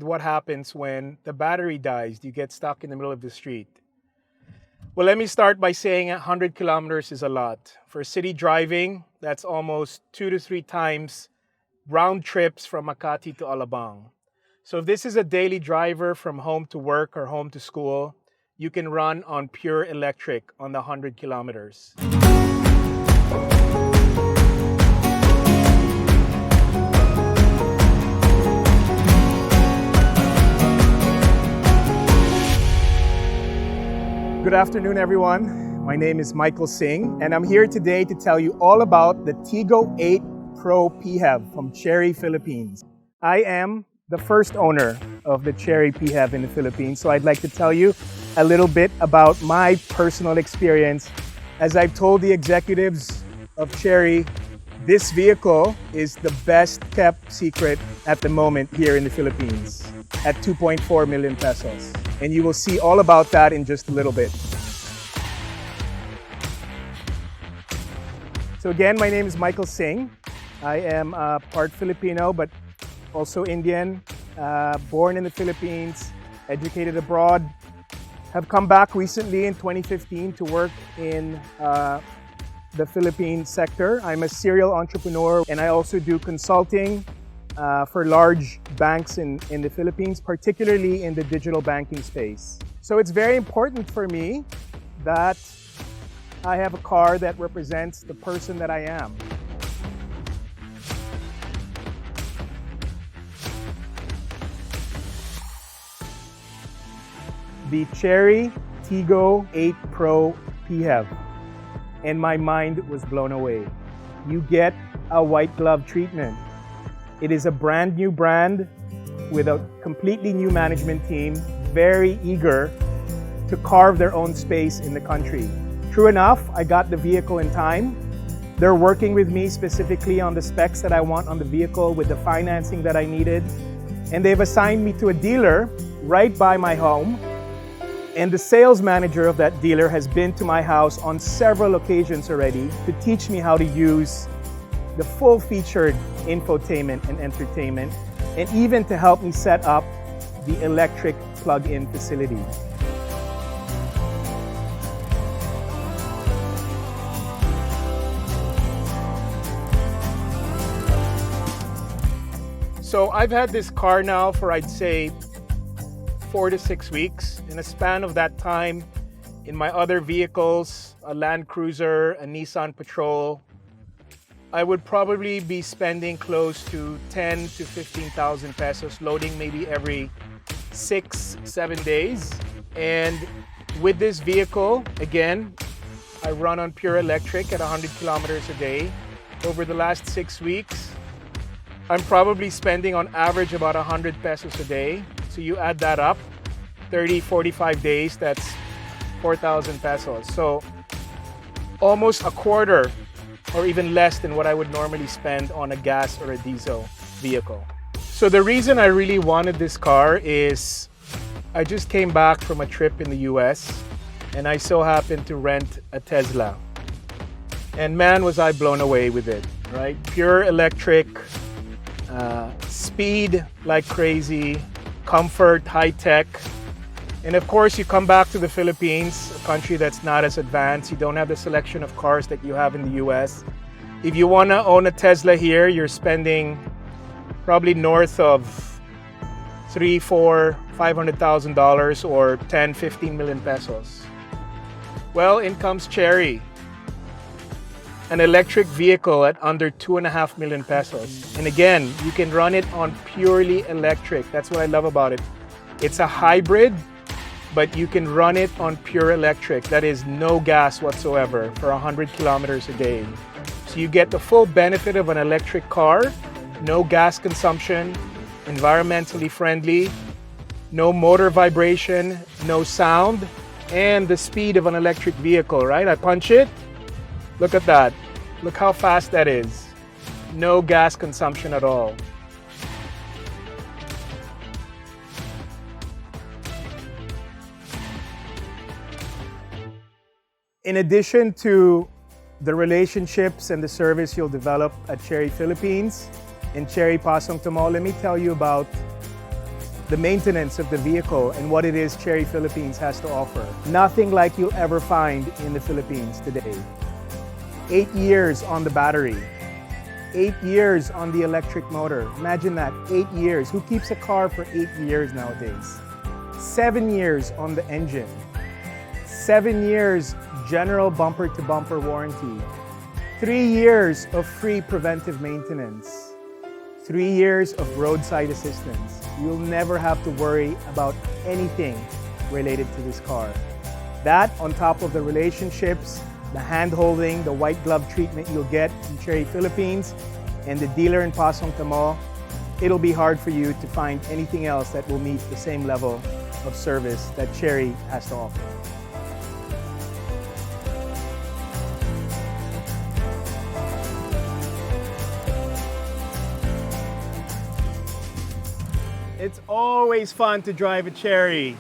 What happens when the battery dies? You get stuck in the middle of the street. Well, let me start by saying 100 kilometers is a lot. For city driving, that's almost 2 to 3 times round trips from Makati to Alabang. So if this is a daily driver from home to work or home to school, you can run on pure electric on the 100 kilometers. Good afternoon, everyone. My name is Michael Singh, and I'm here today to tell you all about the Tiggo 8 PRO PHEV from CHERY Philippines. I am the first owner of the CHERY PHEV in the Philippines, so I'd like to tell you a little bit about my personal experience. As I've told the executives of CHERY, this vehicle is the best kept secret at the moment here in the Philippines at 2.4 million pesos. And you will see all about that in just a little bit. So again, my name is Michael Singh. I am part Filipino, but also Indian, born in the Philippines, educated abroad. Have come back recently in 2015 to work in the Philippine sector. I'm a serial entrepreneur, and I also do consulting for large banks in the Philippines, particularly in the digital banking space. So it's very important for me that I have a car that represents the person that I am. The CHERY Tiggo 8 PRO PHEV, and my mind was blown away. You get a white glove treatment. It is a brand new brand with a completely new management team, very eager to carve their own space in the country. True enough, I got the vehicle in time. They're working with me specifically on the specs that I want on the vehicle with the financing that I needed. And they've assigned me to a dealer right by my home. And the sales manager of that dealer has been to my house on several occasions already to teach me how to use the full-featured infotainment and entertainment, and even to help me set up the electric plug-in facility. So I've had this car now for, I'd say, 4 to 6 weeks. In a span of that time, in my other vehicles, a Land Cruiser, a Nissan Patrol, I would probably be spending close to 10 to 15,000 pesos loading maybe every 6-7 days. And with this vehicle, again, I run on pure electric at 100 kilometers a day. Over the last 6 weeks, I'm probably spending on average about 100 pesos a day. So you add that up, 30, 45 days, that's 4,000 pesos. So almost a quarter or even less than what I would normally spend on a gas or a diesel vehicle. So the reason I really wanted this car is I just came back from a trip in the US and I so happened to rent a Tesla. And man, was I blown away with it, right? Pure electric, speed like crazy, comfort, high tech. And of course, you come back to the Philippines, a country that's not as advanced. You don't have the selection of cars that you have in the US. If you want to own a Tesla here, you're spending probably north of $300,000, $400,000, $500,000 or 10, 15 million pesos. Well, in comes CHERY, an electric vehicle at under 2.5 million pesos. And again, you can run it on purely electric. That's what I love about it. It's a hybrid, but you can run it on pure electric. That is no gas whatsoever for 100 kilometers a day. So you get the full benefit of an electric car, no gas consumption, environmentally friendly, no motor vibration, no sound, and the speed of an electric vehicle, right? I punch it, look at that. Look how fast that is. No gas consumption at all. In addition to the relationships and the service you'll develop at CHERY Philippines and CHERY Pasong Tomao, let me tell you about the maintenance of the vehicle and what it is CHERY Philippines has to offer. Nothing like you'll ever find in the Philippines today. 8 years on the battery. 8 years on the electric motor. Imagine that, 8 years. Who keeps a car for 8 years nowadays? 7 years on the engine. 7 years general bumper-to-bumper warranty. 3 years of free preventive maintenance. 3 years of roadside assistance. You'll never have to worry about anything related to this car. That, on top of the relationships, the hand-holding, the white glove treatment you'll get in CHERY Philippines, and the dealer in Pasong Tamo, it'll be hard for you to find anything else that will meet the same level of service that CHERY has to offer. It's always fun to drive a CHERY.